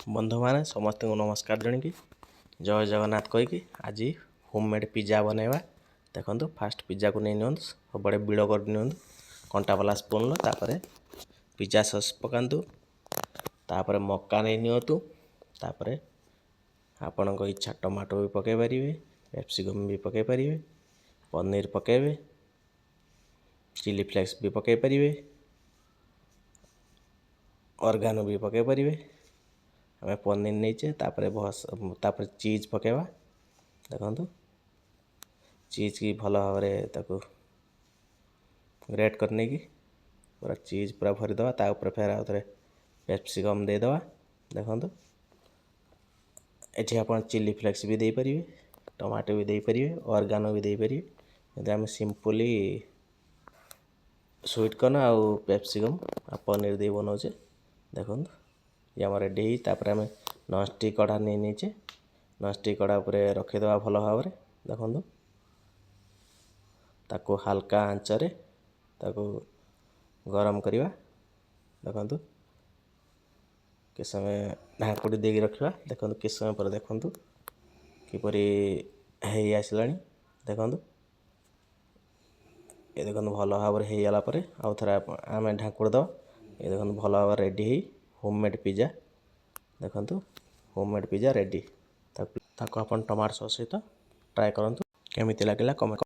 बंधु मैंने समस्त को नमस्कार जणिकी जय जगन्नाथ कहीकि आज होममेड पिज्जा बनैबा। देखो फास्ट पिज्जा को नहीं नि बड़े बिड़ कर नि कंटा वाला स्पून तापर पिज्जा सस पकातु तापर मक्का नहीं नियतु तापर आपण इच्छा टमाटो भी पकई पारे कैप्सिकम भी पकई पारे पनीर पकेबे चिली फ्लेक्स भी पकई पारे ऑर्गेनो भी पकई पारे आम पनीर नहींचे तापर चीज पकेबा। देखो चीज की भल भाव ग्रेट करने की पूरा चीज पूरा भरीदे तापर फेर आउ थे कैप्सिकम देदे। देखो ये आप चिली फ्लेक्स भी देपारे टमाटो भी देपारे ऑर्गेनो भी देपारे यदि आम सिंपली स्वीट कॉर्न आउ कैप्सिकम आ पनीर दे बनाऊे। देखो ये आम रेडी तापर आम नॉनस्टिक कढ़ा नहीं नीचे नॉनस्टिक कढ़ा उपर रखीदे भल भाव। देखो ताको हल्का आंचरे ताको गरम करवा। देखो कि समय ढाकुटी देगी रखा। देखो कि समय पर देखु किपरि है आसला। देखो ये देखो भल भाव होगला आउ थे आम ढाकुड़ दवा। ये देखो भल भाव रेडी होममेड पिज्जा। देखो होममेड पिज्जा रेडी ताको आप टमाटो सॉस सहित ट्राए करूँ केमी लगे कमेंट।